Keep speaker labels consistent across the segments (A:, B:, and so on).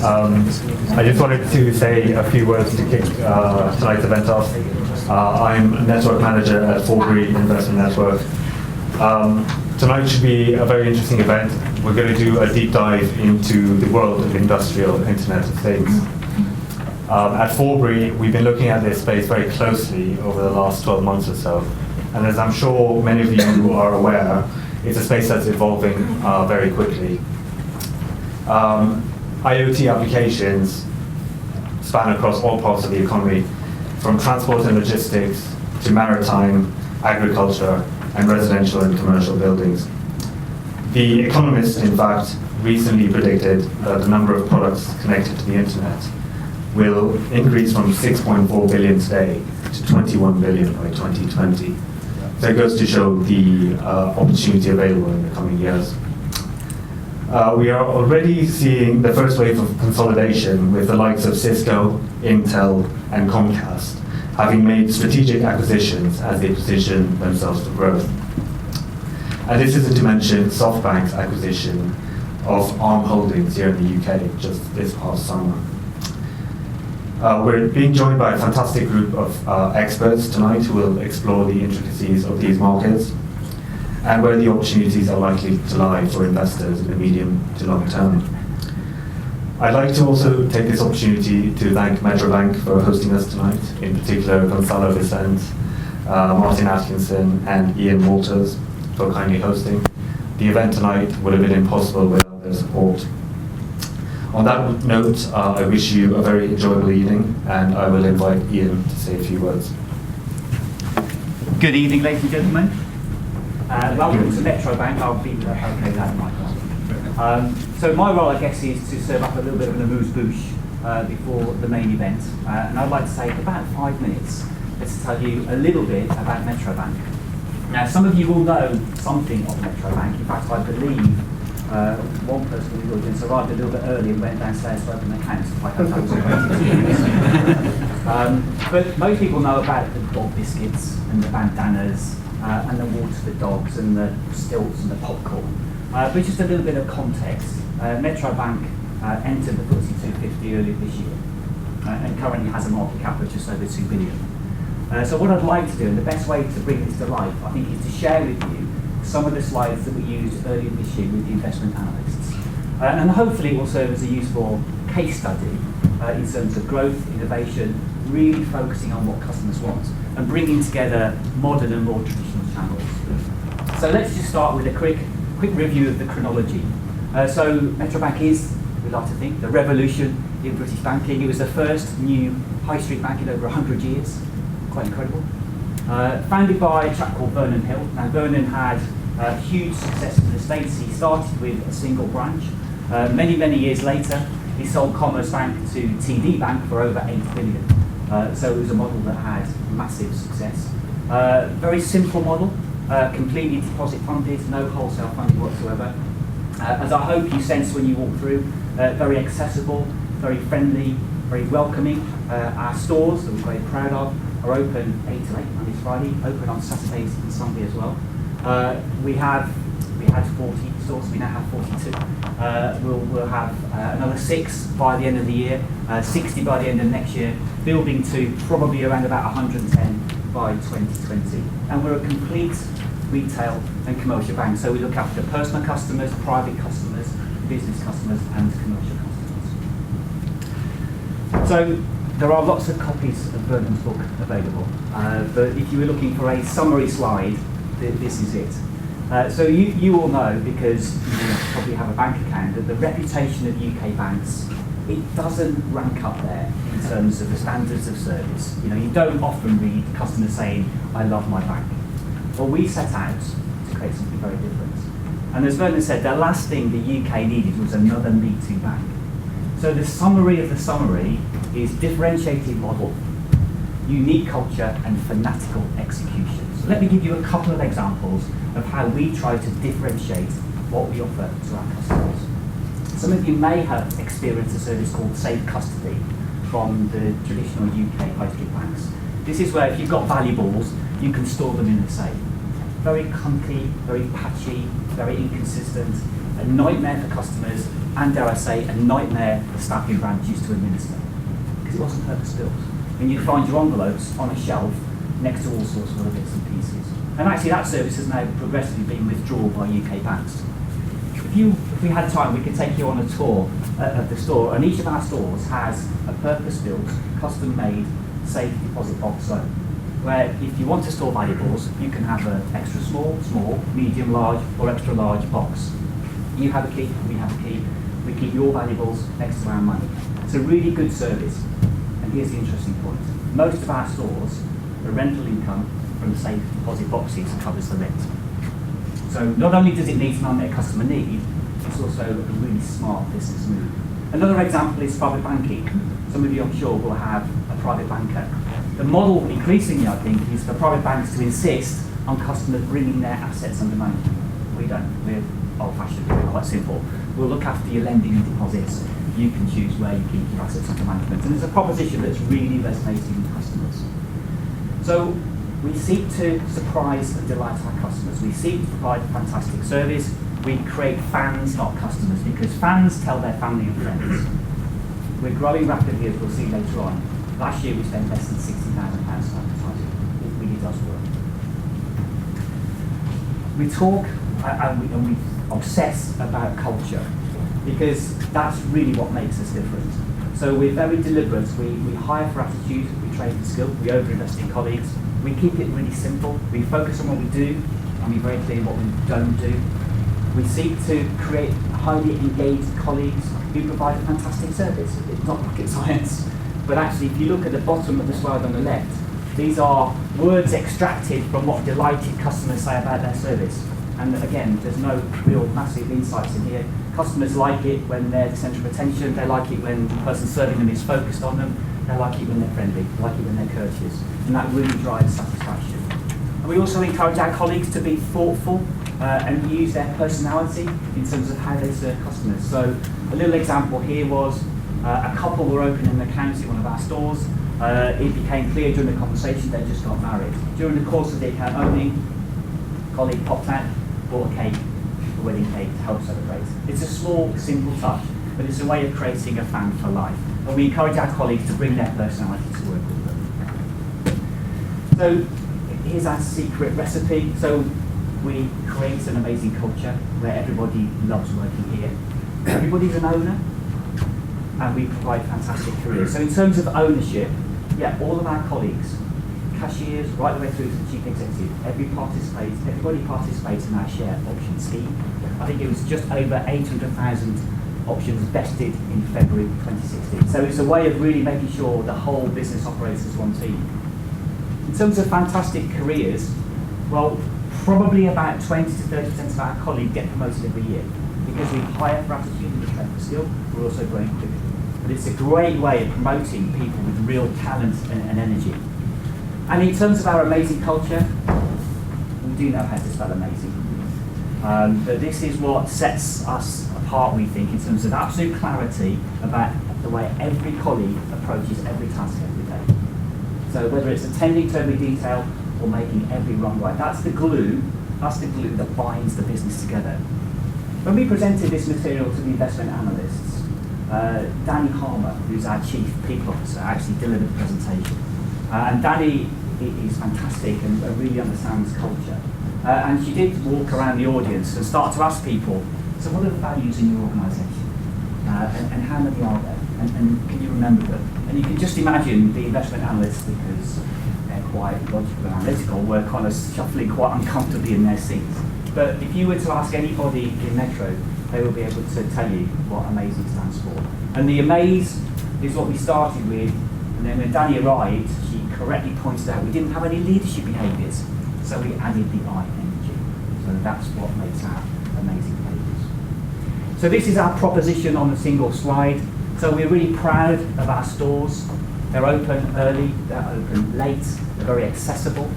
A: I just wanted to say a few words to kick tonight's event off. I'm a network manager at Forbury Investment Network. Tonight should be a very interesting event. We're going to do a deep dive into the world of industrial Internet of Things. At Forbury, we've been looking at this space very closely over the last 12 months or so. And as I'm sure many of you are aware, it's a space that's evolving very quickly. IoT applications span across all parts of the economy, from transport and logistics to maritime, agriculture, and residential and commercial buildings. The Economist, in fact, recently predicted that the number of products connected to the internet will increase from 6.4 billion today to 21 billion by 2020. So it goes to show the opportunity available in the coming years. We are already seeing the first wave of consolidation with the likes of Cisco, Intel, and Comcast having made strategic acquisitions as they position themselves for growth. And this isn't to mention SoftBank's acquisition of Arm Holdings here in the UK just this past summer. We're being joined by a fantastic group of experts tonight who will explore the intricacies of these markets and where the opportunities are likely to lie for investors in the medium to long term. I'd like to also take this opportunity to thank Metro Bank for hosting us tonight, in particular Gonzalo Vicente, Martin Atkinson, and Ian Walters for kindly hosting. The event tonight would have been impossible without their support. On that note, I wish you a very enjoyable evening, and I will invite Ian to say a few words.
B: Good evening, ladies and gentlemen. Welcome to Metro Bank. I'll be okay that mic. So my role, I guess, is to serve up a little bit of an amuse-bouche before the main event. And I'd like to say, in about 5 minutes, let's tell you a little bit about Metro Bank. Now, some of you will know something of Metro Bank. In fact, I believe one person in the audience arrived a little bit early and went downstairs to open an account. I hope that was but most people know about the dog biscuits and the bandanas and the water for dogs and the stilts and the popcorn. But just a little bit of context. Metro Bank entered the FTSE 250 earlier this year and currently has a market cap of just over 2 billion. So what I'd like to do, and the best way to bring this to life, I think, is to share with you some of the slides that we used earlier this year with the investment analysts. And hopefully it will serve as a useful case study in terms of growth, innovation, really focusing on what customers want and bringing together modern and more traditional channels. So let's just start with a quick review of the chronology. So Metro Bank is, we like to think, the revolution in British banking. It was the first new high street bank in over 100 years. Quite incredible. Founded by a chap called Vernon Hill. Now Vernon had huge success in the States. He started with a single branch. Many years later, he sold Commerce Bank to TD Bank for over 8 billion. So it was a model that had massive success. Very simple model, completely deposit funded, no wholesale funding whatsoever. As I hope you sense when you walk through, very accessible, very friendly, very welcoming. Our stores that we're very proud of are open 8 to 8 Monday to Friday, open on Saturdays and Sunday as well. We had 40 stores, we now have 42. We'll have another 6 by the end of the year, 60 by the end of next year, building to probably around about 110 by 2020. And we're a complete retail and commercial bank, so we look after personal customers, private customers, business customers, and commercial customers. So there are lots of copies of Vernon's book available, but if you were looking for a summary slide, this is it. So you all know, because you probably have a bank account, that the reputation of UK banks, it doesn't rank up there in terms of the standards of service. You know, you don't often read customers saying, "I love my bank." Well, we set out to create something very different. And as Vernon said, the last thing the UK needed was another Me Too bank. So the summary of the summary is differentiated model, unique culture, and fanatical execution. So let me give you a couple of examples of how we try to differentiate what we offer to our customers. Some of you may have experienced a service called Safe Custody from the traditional UK high street banks. This is where if you've got valuables, you can store them in the safe. Very clunky, very patchy, very inconsistent, a nightmare for customers, and dare I say, a nightmare the staff in branch used to administer, because it wasn't purpose-built. And you'd find your envelopes on a shelf next to all sorts of other bits and pieces. And actually that service has now progressively been withdrawn by UK banks. If we had time, we could take you on a tour of the store, and each of our stores has a purpose-built, custom-made safe deposit box zone, where if you want to store valuables, you can have an extra small, medium, large, or extra large box. You have a key, we have a key, we keep your valuables next to our money. It's a really good service, and here's the interesting point. Most of our stores, the rental income from safe deposit boxes covers the rent. So not only does it meet an unmet customer need, it's also a really smart business move. Another example is private banking. Some of you, I'm sure, will have a private banker. The model, increasingly, I think, is for private banks to insist on customers bringing their assets under management. We don't. We're old-fashioned. We're quite simple. We'll look after your lending and deposits. You can choose where you keep your assets under management. And it's a proposition that's really resonating with customers. So we seek to surprise and delight our customers. We seek to provide fantastic service. We create fans, not customers, because fans tell their family and friends. We're growing rapidly, as we'll see later on. Last year we spent less than £60,000 on advertising. It really does work. We talk and we obsess about culture, because that's really what makes us different. So we're very deliberate. We hire for attitude, we train for skill, we overinvest in colleagues. We keep it really simple. We focus on what we do, and we're very clear what we don't do. We seek to create highly engaged colleagues who provide a fantastic service. It's not rocket science, but actually, if you look at the bottom of the slide on the left, these are words extracted from what delighted customers say about their service. And again, there's no real massive insights in here. Customers like it when they're the centre of attention. They like it when the person serving them is focused on them. They like it when they're friendly. They like it when they're courteous. And that really drives satisfaction. And we also encourage our colleagues to be thoughtful and use their personality in terms of how they serve customers. So a little example here was a couple were opening accounts in one of our stores. It became clear during the conversation they just got married. During the course of the account opening, a colleague popped out, bought a cake, a wedding cake to help celebrate. It's a small, simple touch, but it's a way of creating a fan for life. And we encourage our colleagues to bring their personality to work with them. So here's our secret recipe. So we create an amazing culture where everybody loves working here. Everybody's an owner, and we provide fantastic careers. So in terms of ownership, all of our colleagues, cashiers, right the way through to the chief executive, everybody participates in our share option scheme. I think it was just over 800,000 options vested in February 2016. So it's a way of really making sure the whole business operates as one team. In terms of fantastic careers, well, probably about 20 to 30% of our colleagues get promoted every year, because we hire for attitude and we train for skill. We're also growing quickly. But it's a great way of promoting people with real talent and energy. And in terms of our amazing culture, we do know how to spell amazing. But this is what sets us apart, we think, in terms of absolute clarity about the way every colleague approaches every task every day. So whether it's attending to every detail or making every run right, that's the glue that binds the business together. When we presented this material to the investment analysts, Danny Harmer, who's our chief people officer, actually delivered the presentation. And Danny is fantastic and really understands culture. And she did walk around the audience and start to ask people, so what are the values in your organisation? And how many are there? And can you remember them? And you can just imagine the investment analysts, because they're quite logical and analytical, were kind of shuffling quite uncomfortably in their seats. But if you were to ask anybody in Metro, they will be able to tell you what amazing stands for. And the amaze is what we started with, and then when Danny arrived, she correctly pointed out we didn't have any leadership behaviours, so we added the I energy. So that's what makes our amazing behaviours. So this is our proposition on a single slide. So we're really proud of our stores. They're open early, they're open late, they're very accessible.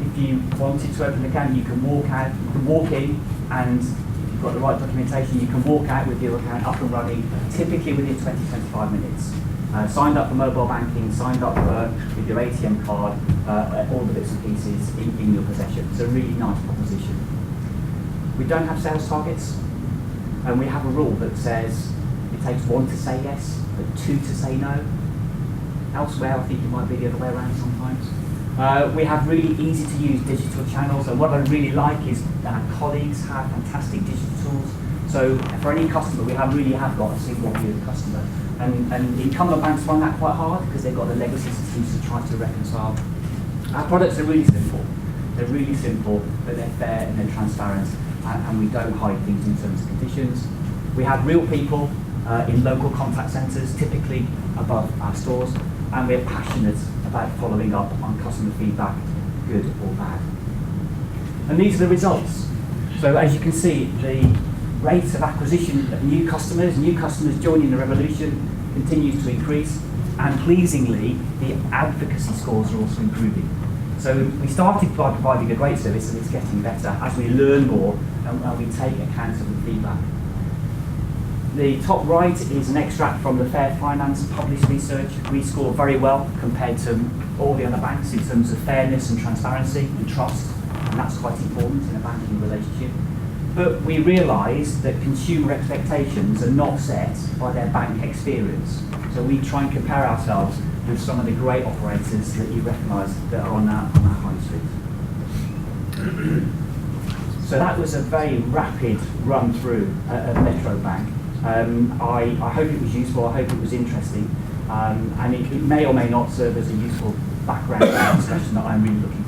B: If you wanted to open an account, you can walk out, you can walk in, and if you've got the right documentation, you can walk out with your account up and running, typically within 20-25 minutes. Signed up for mobile banking, signed up with your ATM card, all the bits and pieces in your possession. It's a really nice proposition. We don't have sales targets. And we have a rule that says it takes 1 to say yes, but 2 to say no. Elsewhere, I think it might be the other way around sometimes. We have really easy to use digital channels, and what I really like is that our colleagues have fantastic digital tools. So for any customer, we really have got a single view of the customer. And incumbent banks find that quite hard because they've got the legacy systems to try to reconcile. Our products are really simple. They're really simple, but they're fair and they're transparent, and we don't hide things in terms of conditions. We have real people in local contact centres, typically above our stores, and we're passionate about following up on customer feedback, good or bad. And these are the results. So as you can see, the rate of acquisition of new customers joining the revolution continues to increase, and pleasingly, the advocacy scores are also improving. So we started by providing a great service, and it's getting better as we learn more and we take account of the feedback. The top right is an extract from the Fair Finance published research. We score very well compared to all the other banks in terms of fairness and transparency and trust, and that's quite important in a banking relationship. But we realise that consumer expectations are not set by their bank experience. So we try and compare ourselves with some of the great operators that you recognise that are on our high street. So that was a very rapid run through of Metro Bank. I hope it was useful, I hope it was interesting, and it may or may not serve as a useful background for the discussion that I'm really looking